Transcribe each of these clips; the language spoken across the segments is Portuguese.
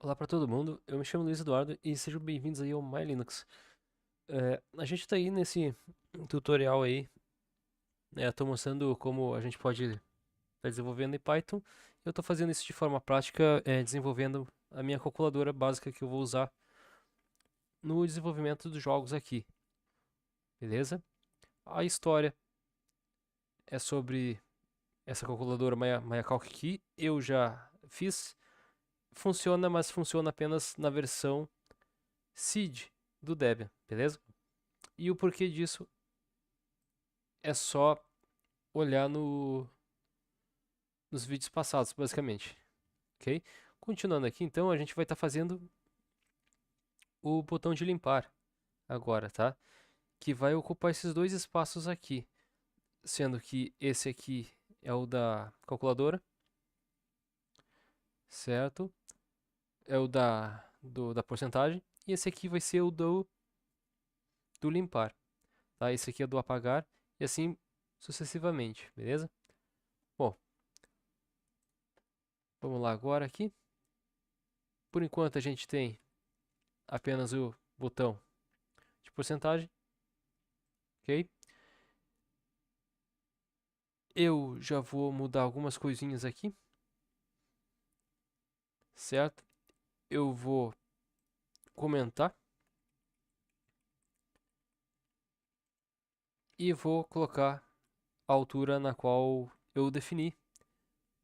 Olá para todo mundo, eu me chamo Luiz Eduardo e sejam bem-vindos aí ao My Linux. A gente está aí nesse tutorial aí, tô mostrando como a gente pode estar desenvolvendo em Python. Eu estou fazendo isso de forma prática, desenvolvendo a minha calculadora básica que eu vou usar no desenvolvimento dos jogos aqui, beleza? A história é sobre essa calculadora MaiaCalc que eu já fiz. Funciona, mas funciona apenas na versão seed do Debian, beleza? E o porquê disso é só olhar nos vídeos passados, basicamente, ok? Continuando aqui, então, a gente vai estar fazendo o botão de limpar agora, tá? Que vai ocupar esses dois espaços aqui, sendo que esse aqui é o da calculadora, certo? É o da porcentagem, e esse aqui vai ser o do limpar, tá? Esse aqui é do apagar, e assim sucessivamente, beleza? Bom, vamos lá agora aqui. Por enquanto a gente tem apenas o botão de porcentagem, ok? Eu já vou mudar algumas coisinhas aqui, certo? Eu vou comentar e vou colocar a altura na qual eu defini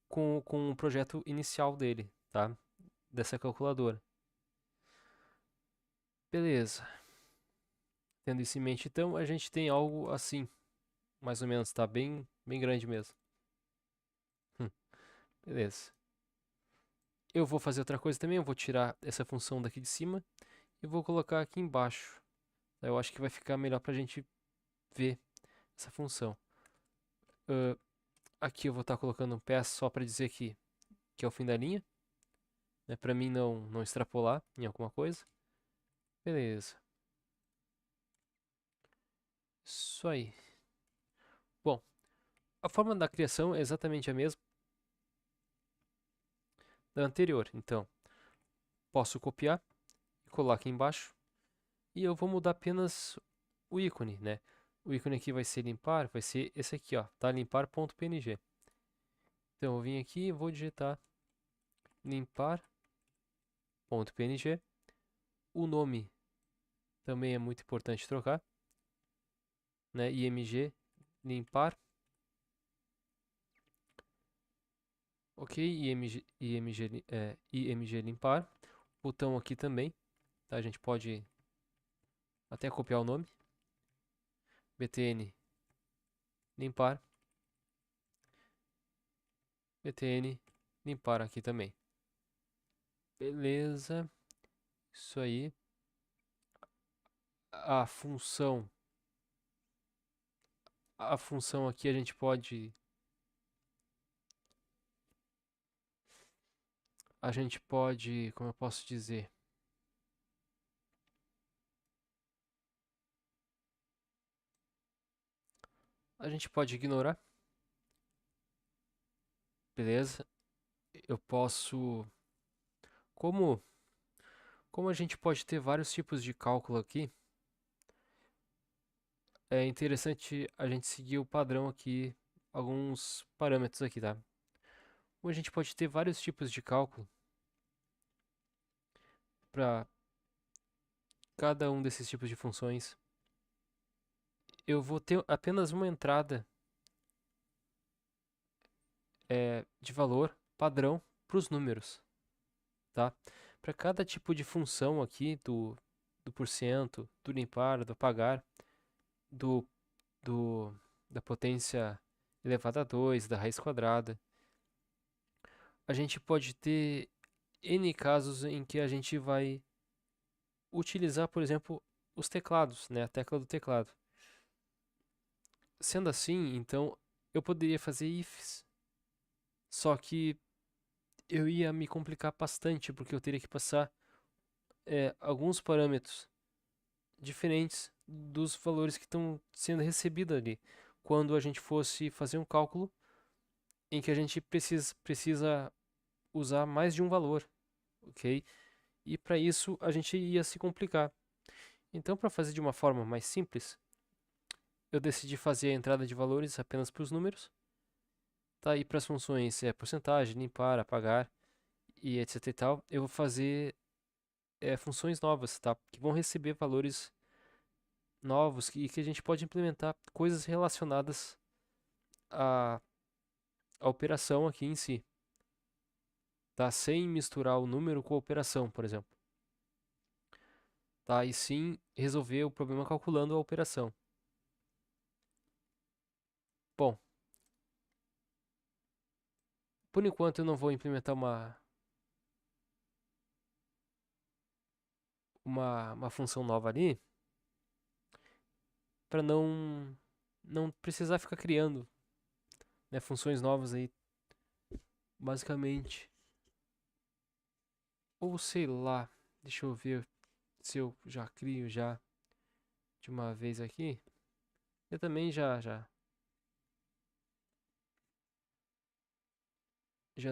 com o projeto inicial dele, tá? Dessa calculadora. Beleza. Tendo isso em mente, então, a gente tem algo assim, mais ou menos, tá? Bem grande mesmo. Hum, beleza. Eu vou fazer outra coisa também, eu vou tirar essa função daqui de cima e vou colocar aqui embaixo. Eu acho que vai ficar melhor pra gente ver essa função. Ah, aqui eu vou estar colocando um pass só para dizer que é o fim da linha, né, para mim não extrapolar em alguma coisa. Beleza. Isso aí. Bom, a forma da criação é exatamente a mesma da anterior. Então, posso copiar e colar aqui embaixo. E eu vou mudar apenas o ícone, né? O ícone aqui vai ser limpar, vai ser esse aqui, ó, tá? Limpar.png. Então, eu vim aqui e vou digitar limpar.png. O nome também é muito importante trocar, né? img limpar. Ok, img limpar. Botão aqui também, tá? A gente pode até copiar o nome. btn limpar. btn limpar aqui também. Beleza, isso aí. A função, a função aqui a gente pode, como eu posso dizer? A gente pode ignorar, beleza? Eu posso, como, como a gente pode ter vários tipos de cálculo aqui, é interessante a gente seguir o padrão aqui, alguns parâmetros aqui, tá? Como a gente pode ter vários tipos de cálculo para cada um desses tipos de funções, eu vou ter apenas uma entrada de valor padrão para os números, tá? Para cada tipo de função aqui do porcento, do limpar, do apagar, do, do da potência elevada a 2, da raiz quadrada, a gente pode ter N casos em que a gente vai utilizar, por exemplo, os teclados, né? A tecla do teclado. Sendo assim, então eu poderia fazer ifs, só que eu ia me complicar bastante porque eu teria que passar alguns parâmetros diferentes dos valores que estão sendo recebidos ali. Quando a gente fosse fazer um cálculo em que a gente precisa usar mais de um valor, ok? E para isso a gente ia se complicar. Então, para fazer de uma forma mais simples, eu decidi fazer a entrada de valores apenas para os números. Tá aí para as funções porcentagem, limpar, apagar e etc e tal. Eu vou fazer funções novas, tá? Que vão receber valores novos e que a gente pode implementar coisas relacionadas à, à operação aqui em si, tá? Sem misturar o número com a operação, por exemplo, tá? E sim resolver o problema calculando a operação. Bom, por enquanto eu não vou implementar uma função nova ali, para não precisar ficar criando, né, funções novas aí, basicamente. Ou sei lá, deixa eu ver se eu já crio já de uma vez aqui. Eu também já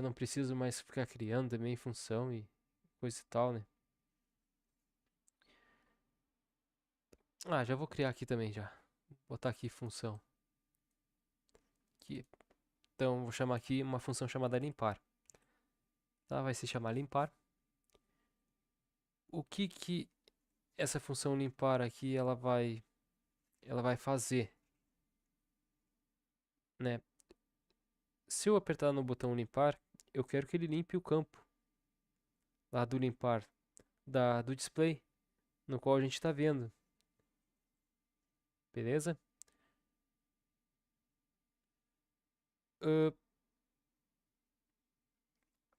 não preciso mais ficar criando também função e coisa e tal, né? Ah, já vou criar aqui também já. Vou botar aqui função. Aqui. Então vou chamar aqui uma função chamada limpar. Tá? Vai se chamar limpar. O que essa função limpar aqui ela vai fazer, né? Se eu apertar no botão limpar, eu quero que ele limpe o campo lá do limpar do display no qual a gente está vendo, beleza? Ahn,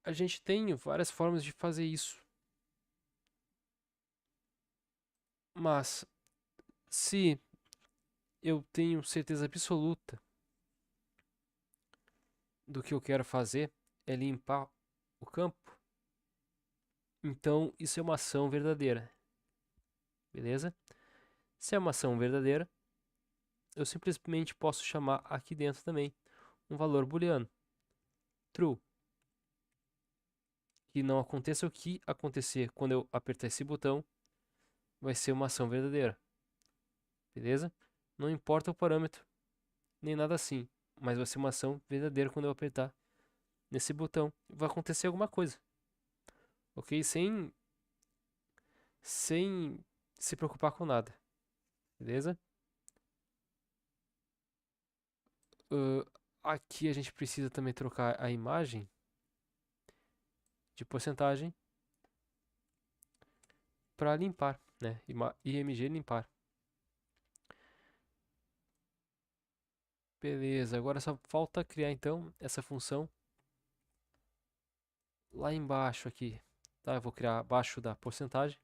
a gente tem várias formas de fazer isso, mas se eu tenho certeza absoluta do que eu quero fazer é limpar o campo, então isso é uma ação verdadeira, beleza? Se é uma ação verdadeira, eu simplesmente posso chamar aqui dentro também um valor booleano, true, que não aconteça o que acontecer quando eu apertar esse botão, vai ser uma ação verdadeira, beleza? Não importa o parâmetro, nem nada assim, mas vai ser uma ação verdadeira quando eu apertar nesse botão, vai acontecer alguma coisa, ok? Sem se preocupar com nada, beleza? Uh, aqui a gente precisa também trocar a imagem de porcentagem para limpar, né? IMG limpar. Beleza, agora só falta criar então essa função lá embaixo aqui, tá? Eu vou criar abaixo da porcentagem.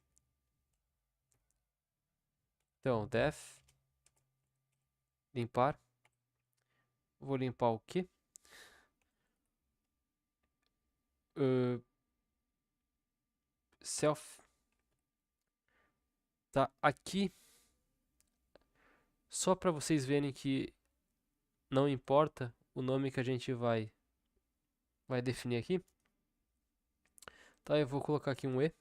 Então, def limpar. Vou limpar o quê? Uh, self. Tá aqui só para vocês verem que não importa o nome que a gente vai definir aqui. Tá, eu vou colocar aqui um e,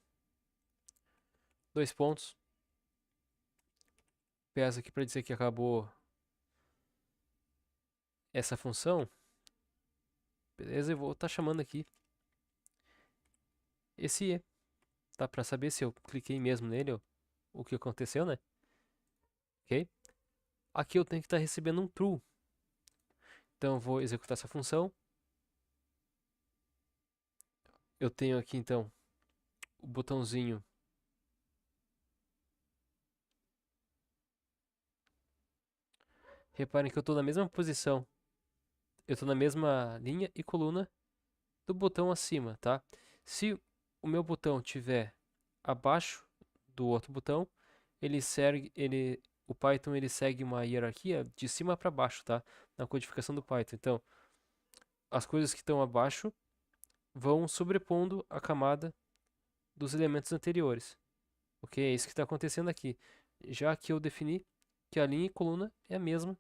dois pontos. PS aqui para dizer que acabou essa função. Beleza, eu vou estar chamando aqui esse e, tá? Para saber se eu cliquei mesmo nele ou o que aconteceu, né? Ok? Aqui eu tenho que estar recebendo um true. Então eu vou executar essa função. Eu tenho aqui então o botãozinho. Reparem que eu estou na mesma posição. Eu estou na mesma linha e coluna do botão acima, tá? Se o meu botão tiver abaixo do outro botão, o Python ele segue uma hierarquia de cima para baixo, tá? Na codificação do Python. Então, as coisas que estão abaixo vão sobrepondo a camada dos elementos anteriores. Ok? É isso que está acontecendo aqui. Já que eu defini que a linha e coluna é a mesma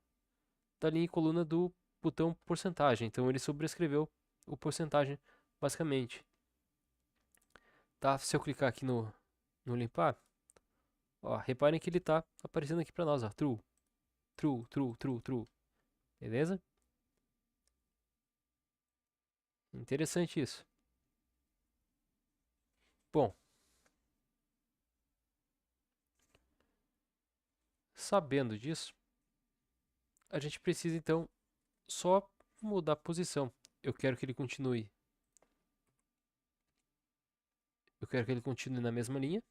da linha e coluna do botão porcentagem. Então ele sobrescreveu o porcentagem basicamente. tá? Se eu clicar aqui no limpar, ó, reparem que ele tá aparecendo aqui pra nós, ó, true, true, true, true, true, beleza? Interessante isso. Bom, sabendo disso, a gente precisa então só mudar a posição. Eu quero que ele continue. Eu quero que ele continue na mesma linha,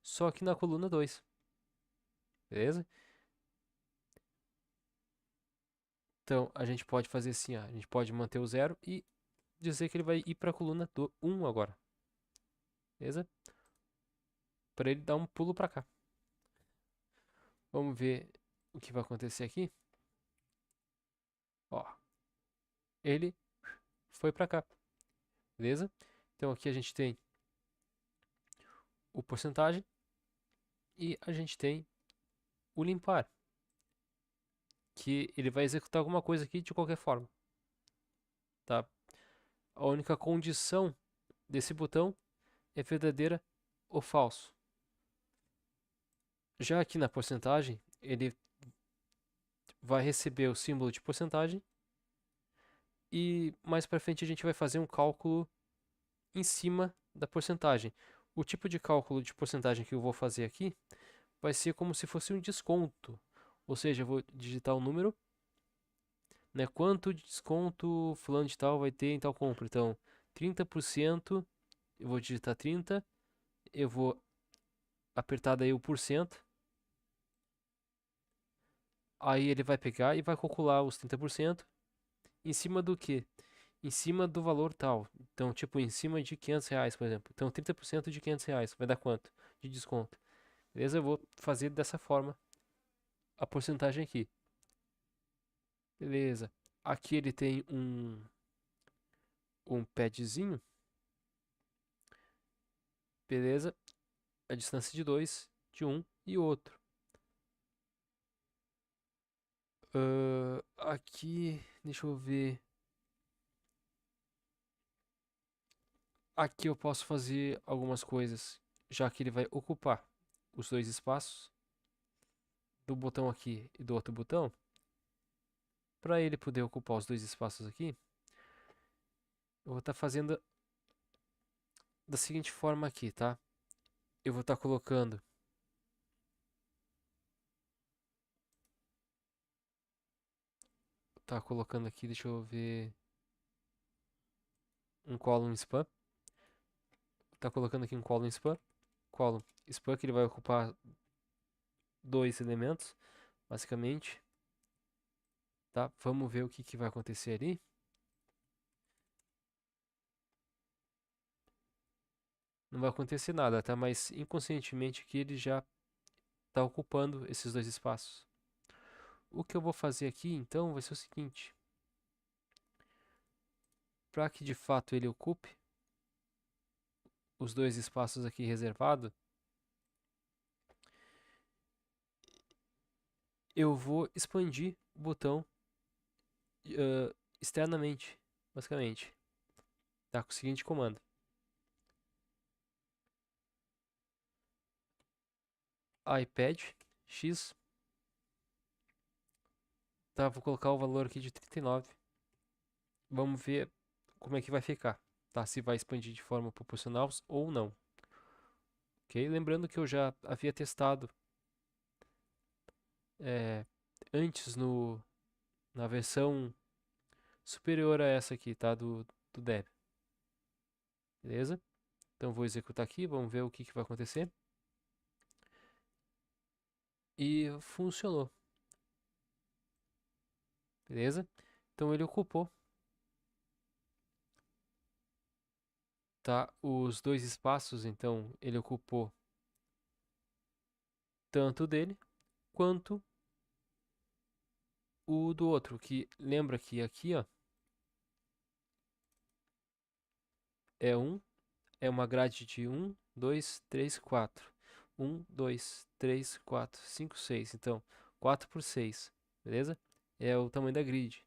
só que na coluna 2, beleza? Então a gente pode fazer assim, ó, a gente pode manter o 0 e dizer que ele vai ir para a coluna 1 agora, beleza? Para ele dar um pulo para cá. Vamos ver o que vai acontecer aqui. Ó, ele foi para cá, beleza? Então aqui a gente tem o porcentagem e a gente tem o limpar, que ele vai executar alguma coisa aqui de qualquer forma, tá? A única condição desse botão é verdadeira ou falso. Já aqui na porcentagem, ele vai receber o símbolo de porcentagem e mais para frente a gente vai fazer um cálculo em cima da porcentagem. O tipo de cálculo de porcentagem que eu vou fazer aqui vai ser como se fosse um desconto. Ou seja, eu vou digitar um número, né? Quanto de desconto fulano de tal vai ter em tal compra. Então, 30%, eu vou digitar 30, eu vou apertar daí o porcento. Aí ele vai pegar e vai calcular os 30% em cima do quê? Em cima do valor tal. Então, tipo, em cima de R$ 500, por exemplo. Então, 30% de R$ 500 vai dar quanto de desconto? Beleza? Eu vou fazer dessa forma a porcentagem aqui. Beleza. Aqui ele tem um padzinho. Beleza. A distância de 2, de um e outro. Aqui, deixa eu ver. Aqui eu posso fazer algumas coisas, já que ele vai ocupar os dois espaços do botão aqui e do outro botão. Para ele poder ocupar os dois espaços aqui, eu vou estar fazendo da seguinte forma aqui, tá? Eu vou estar colocando aqui, deixa eu ver, um column span. Tá colocando aqui um column span. Column span que ele vai ocupar dois elementos, basicamente. Tá? Vamos ver o que vai acontecer ali. Não vai acontecer nada, tá? Mas inconscientemente aqui ele já está ocupando esses dois espaços. O que eu vou fazer aqui, então, vai ser o seguinte. Para que de fato ele ocupe os dois espaços aqui reservados, eu vou expandir o botão externamente, basicamente. Tá? Com o seguinte comando. iPad X. Tá, vou colocar o valor aqui de 39. Vamos ver como é que vai ficar, tá? Se vai expandir de forma proporcional ou não. Ok? Lembrando que eu já havia testado é, antes na versão superior a essa aqui, tá? Do Dev. Beleza? Então vou executar aqui, vamos ver o que vai acontecer. E funcionou. Beleza? Então ele ocupou, tá? Os dois espaços, então ele ocupou tanto dele quanto o do outro, que lembra que aqui, ó, é uma grade de 1, 2, 3, 4. 1, 2, 3, 4, 5, 6. Então, 4 por 6, beleza? É o tamanho da grid.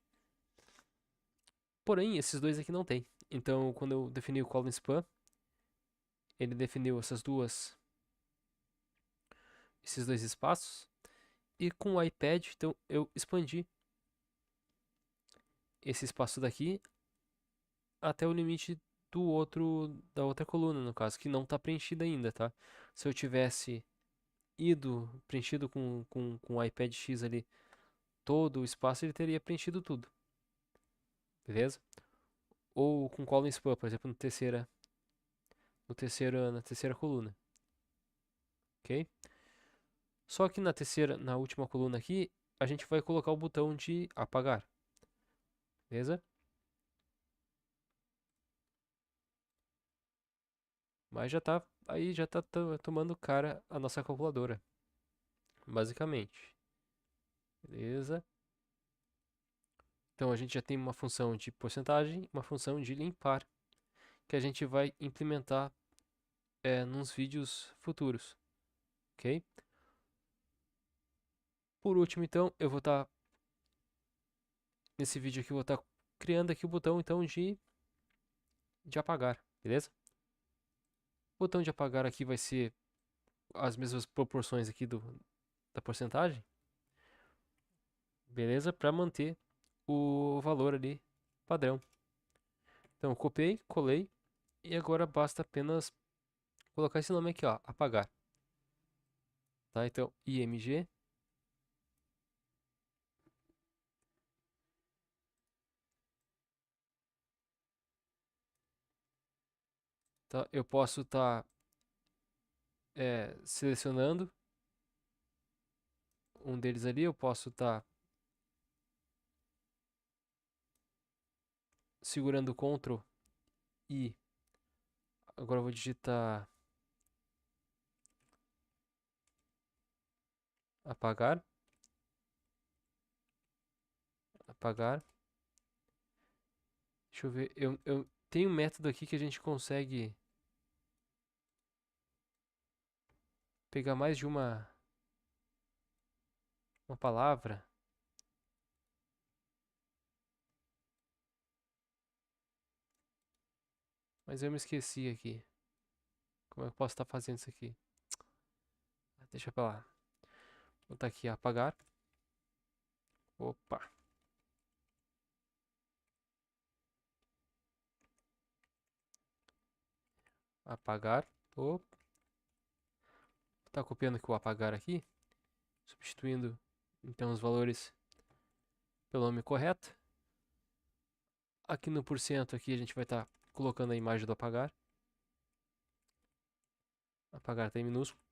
Porém, esses dois aqui não tem. Então, quando eu defini o column span, ele definiu esses dois espaços. E com o iPad, então eu expandi esse espaço daqui até o limite da outra coluna, no caso, que não está preenchida ainda, tá? Se eu tivesse preenchido com o iPad X ali todo o espaço, ele teria preenchido tudo, beleza? Ou com column span, por exemplo, na terceira coluna, ok? Só que na última coluna aqui, a gente vai colocar o botão de apagar, beleza? Mas já tá tomando cara a nossa calculadora, basicamente, beleza? Então a gente já tem uma função de porcentagem, uma função de limpar, que a gente vai implementar nos vídeos futuros, ok? Por último, então, eu vou estar nesse vídeo aqui, eu vou estar criando aqui o botão então de apagar, beleza? O botão de apagar aqui vai ser as mesmas proporções aqui da porcentagem, beleza? Para manter o valor ali padrão. Então, eu copiei, colei e agora basta apenas colocar esse nome aqui, ó, apagar. Tá? Então, img. Tá? Eu posso estar selecionando um deles ali, eu posso estar segurando o Ctrl e agora eu vou digitar apagar, apagar. Deixa eu ver, eu tenho um método aqui que a gente consegue pegar mais de uma palavra, mas eu me esqueci aqui. Como é que eu posso estar fazendo isso aqui? Deixa pra lá. Vou botar aqui apagar. Opa, apagar. Opa. Tá copiando aqui o apagar aqui, substituindo então os valores pelo nome correto. Aqui no porcento aqui a gente vai estar colocando a imagem do apagar. Apagar tá em minúsculo.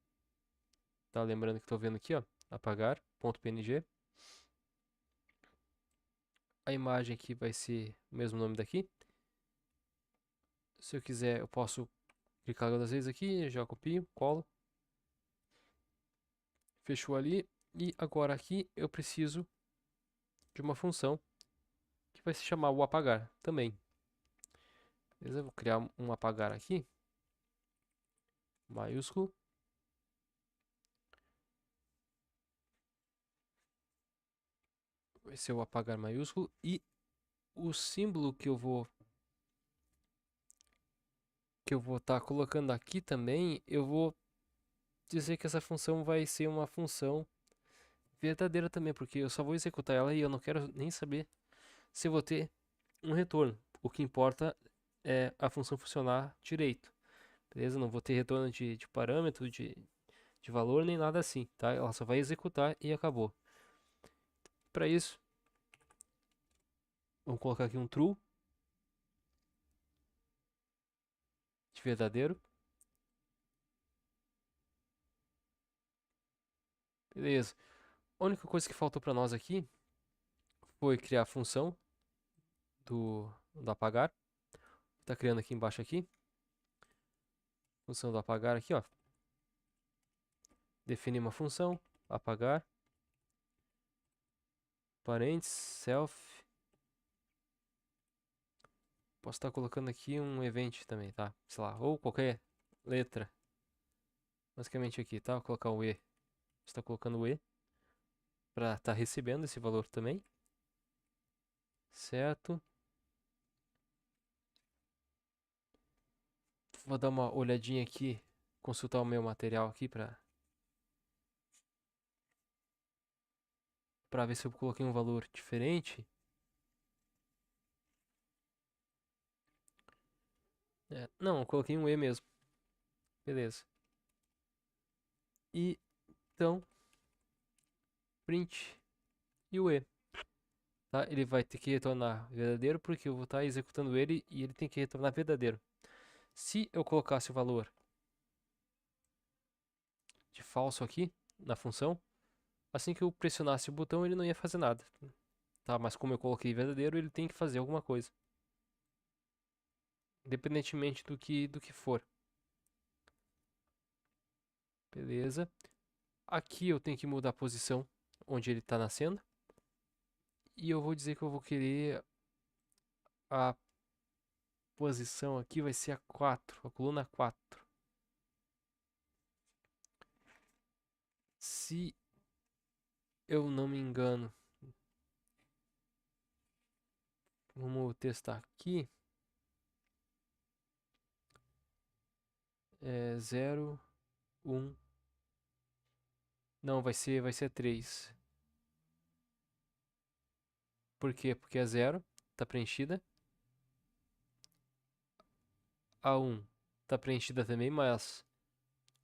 Tá lembrando que estou vendo aqui, ó, apagar.png. A imagem aqui vai ser o mesmo nome daqui. Se eu quiser, eu posso clicar duas vezes aqui, já copio, colo. Fechou ali. E agora aqui eu preciso de uma função que vai se chamar o apagar também. Beleza? Vou criar um apagar aqui, maiúsculo. Vai ser o apagar maiúsculo. E o símbolo que eu vou estar colocando aqui também, eu vou dizer que essa função vai ser uma função verdadeira também, porque eu só vou executar ela e eu não quero nem saber se eu vou ter um retorno. O que importa é a função funcionar direito, beleza? Não vou ter retorno de parâmetro, de valor, nem nada assim, tá? Ela só vai executar e acabou. Para isso, vamos colocar aqui um true de verdadeiro. Beleza. A única coisa que faltou para nós aqui foi criar a função do apagar. Tá criando aqui embaixo aqui. Função do apagar aqui, ó. Definir uma função, apagar, parênteses, self. Posso estar colocando aqui um event também, tá? Sei lá, ou qualquer letra. Basicamente aqui, tá? Vou colocar o E. Está colocando o E para estar recebendo esse valor também. Certo. Vou dar uma olhadinha aqui, consultar o meu material aqui para ver se eu coloquei um valor diferente. Não, eu coloquei um E mesmo. Beleza. E então, print e o E. Tá? Ele vai ter que retornar verdadeiro porque eu vou estar executando ele e ele tem que retornar verdadeiro. Se eu colocasse o valor de falso aqui na função, assim que eu pressionasse o botão ele não ia fazer nada. Tá? Mas como eu coloquei verdadeiro, ele tem que fazer alguma coisa. Independentemente do que for. Beleza. Aqui eu tenho que mudar a posição onde ele está nascendo. E eu vou dizer que eu vou querer a posição aqui vai ser a 4, a coluna 4. Se eu não me engano, vamos testar aqui. 0, 1. Não, vai ser 3. Por quê? Porque a 0 está preenchida. A 1 está preenchida também, mas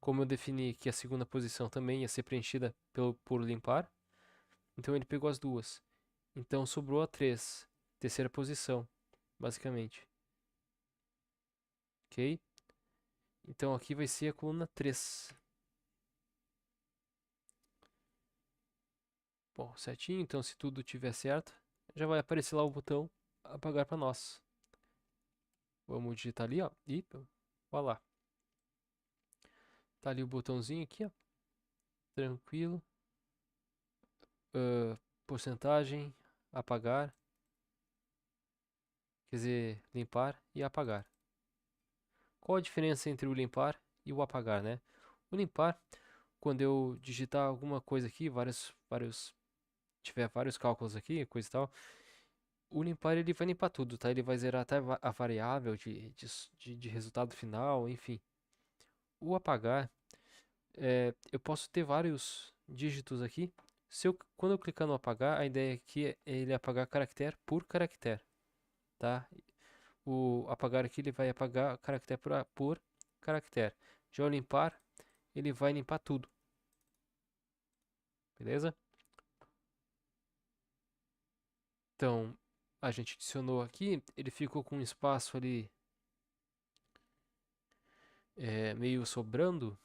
como eu defini que a segunda posição também ia ser preenchida por limpar, então ele pegou as duas. Então sobrou a 3, terceira posição, basicamente. Ok? Então aqui vai ser a coluna 3. Bom, certinho. Então se tudo tiver certo, já vai aparecer lá o botão apagar para nós. Vamos digitar ali, ó. E olha lá. Tá ali o botãozinho aqui, ó. Tranquilo. Porcentagem, apagar. Quer dizer, limpar e apagar. Qual a diferença entre o limpar e o apagar, né? O limpar, quando eu digitar alguma coisa aqui, tiver vários cálculos aqui, coisa e tal, o limpar ele vai limpar tudo, tá? Ele vai zerar até a variável de resultado final, enfim. O apagar, eu posso ter vários dígitos aqui. Quando eu clicar no apagar, a ideia aqui é ele apagar caractere por caractere, tá? O apagar aqui ele vai apagar caractere por caractere. Já o limpar, ele vai limpar tudo, beleza? Então, a gente adicionou aqui, ele ficou com um espaço ali meio sobrando.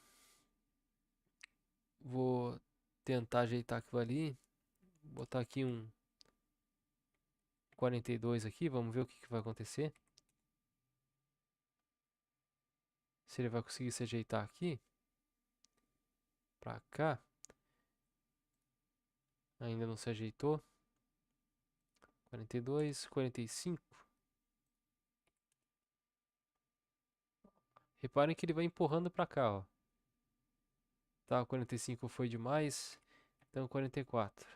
Vou tentar ajeitar aquilo ali. Botar aqui um 42 aqui, vamos ver o que vai acontecer. Se ele vai conseguir se ajeitar aqui. Pra cá. Ainda não se ajeitou. 42, 45. Reparem que ele vai empurrando pra cá, ó. Tá, 45 foi demais. Então 44.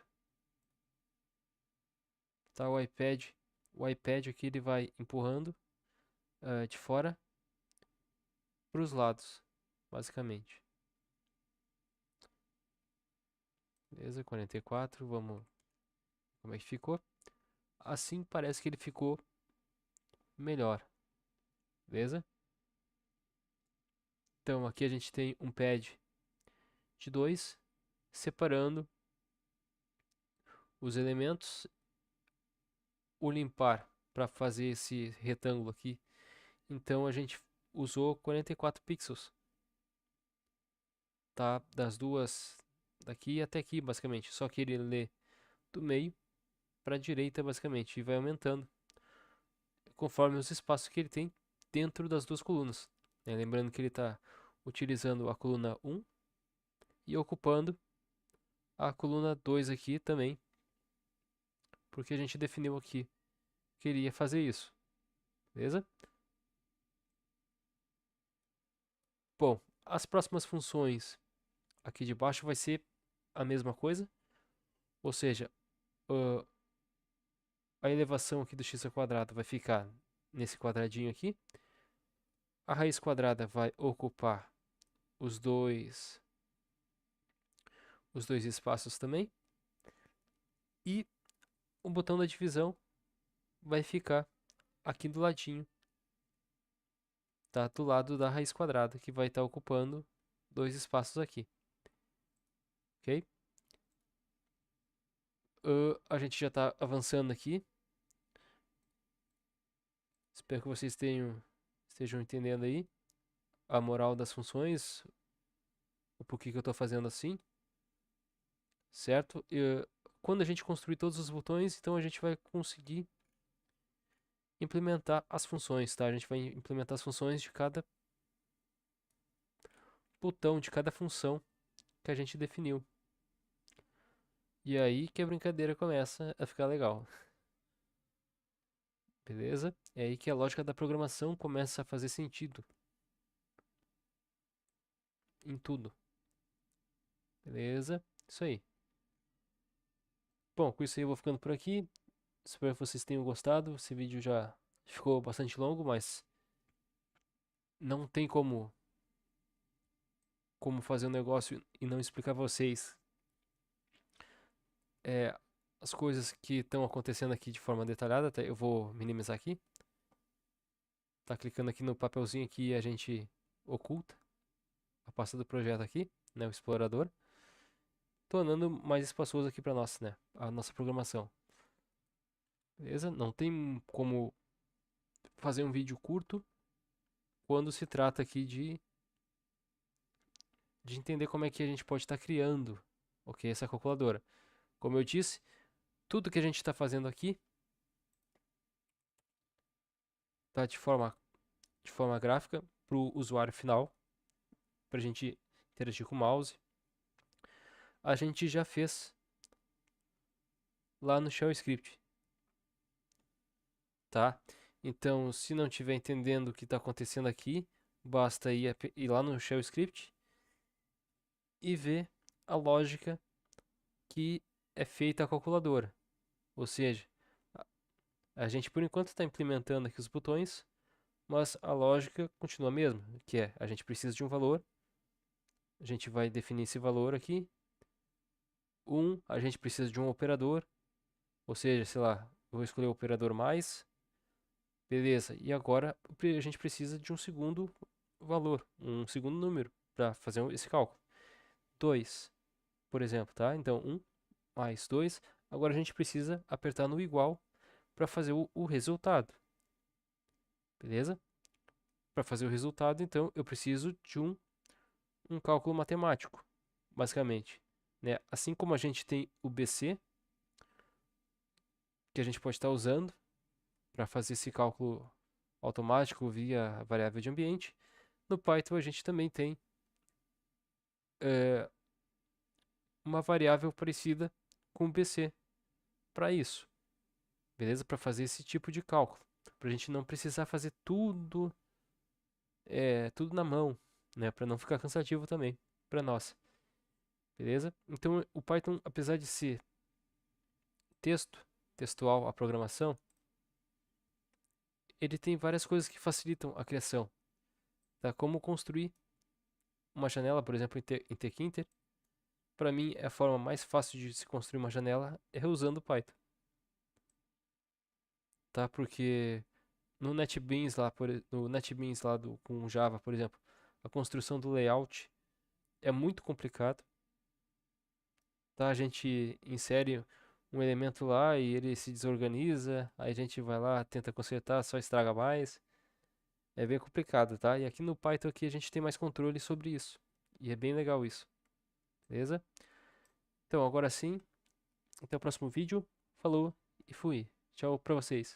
Tá, o iPad. O iPad aqui ele vai empurrando de fora para os lados, basicamente. Beleza, 44. Vamos. Como é que ficou? Assim parece que ele ficou melhor. Beleza? Então aqui a gente tem um pad de 2 separando os elementos. O limpar para fazer esse retângulo aqui. Então a gente usou 44 pixels. Tá? Das duas daqui até aqui, basicamente. Só que ele lê do meio para a direita, basicamente, e vai aumentando conforme os espaços que ele tem dentro das duas colunas. Lembrando que ele está utilizando a coluna 1 e ocupando a coluna 2 aqui também, porque a gente definiu aqui que ele ia fazer isso. Beleza? Bom, as próximas funções aqui de baixo vai ser a mesma coisa, ou seja, a elevação aqui do x² vai ficar nesse quadradinho aqui. a raiz quadrada vai ocupar os dois espaços também. E o botão da divisão vai ficar aqui do ladinho, tá? Do lado da raiz quadrada, que vai estar ocupando dois espaços aqui, ok? A gente já está avançando aqui. Espero que vocês estejam entendendo aí a moral das funções, o porquê que eu estou fazendo assim, certo? Quando a gente construir todos os botões, então a gente vai conseguir implementar as funções, tá? A gente vai implementar as funções de cada botão, de cada função que a gente definiu. E aí que a brincadeira começa a ficar legal. Beleza? É aí que a lógica da programação começa a fazer sentido em tudo. Beleza? Isso aí. Bom, com isso aí eu vou ficando por aqui. Espero que vocês tenham gostado. Esse vídeo já ficou bastante longo, mas não tem como fazer um negócio e não explicar pra vocês é, as coisas que estão acontecendo aqui de forma detalhada. Eu vou minimizar aqui. Tá clicando aqui no papelzinho aqui e a gente oculta a pasta do projeto aqui, né, o explorador, tornando mais espaçoso aqui para nós, né, a nossa programação. Beleza? Não tem como fazer um vídeo curto quando se trata aqui de entender como é que a gente pode estar criando, ok, essa calculadora. Como eu disse, tudo que a gente está fazendo aqui tá de forma gráfica para o usuário final, para a gente interagir com o mouse. A gente já fez lá no Shell Script, tá? Então, se não estiver entendendo o que está acontecendo aqui, basta ir lá no Shell Script e ver a lógica que é feita a calculadora. Ou seja, a gente por enquanto está implementando aqui os botões, mas a lógica continua a mesma, que é a gente precisa de um valor, a gente vai definir esse valor aqui. A gente precisa de um operador, ou seja, sei lá, eu vou escolher o operador mais. Beleza, e agora a gente precisa de um segundo valor, um segundo número para fazer esse cálculo. 2, por exemplo, tá? Então, 1 mais 2. Agora a gente precisa apertar no igual para fazer o resultado. Beleza? Para fazer o resultado, então, eu preciso de um cálculo matemático, basicamente, né? Assim como a gente tem o BC, que a gente pode estar usando para fazer esse cálculo automático via variável de ambiente, no Python a gente também tem é, uma variável parecida com o BC para isso, beleza? Para fazer esse tipo de cálculo, para a gente não precisar fazer tudo na mão, né? Para não ficar cansativo também para nós, beleza? Então o Python, apesar de ser textual a programação, ele tem várias coisas que facilitam a criação, tá? Como construir uma janela, por exemplo, em tkinter. Para mim, é a forma mais fácil de se construir uma janela é usando o Python, tá? Porque no NetBeans lá com Java, por exemplo, a construção do layout é muito complicado, tá? A gente insere um elemento lá e ele se desorganiza, aí a gente vai lá, tenta consertar, só estraga mais. É bem complicado, tá? E aqui no Python aqui a gente tem mais controle sobre isso. E é bem legal isso. Beleza? Então, agora sim, até o próximo vídeo. Falou e fui. Tchau pra vocês.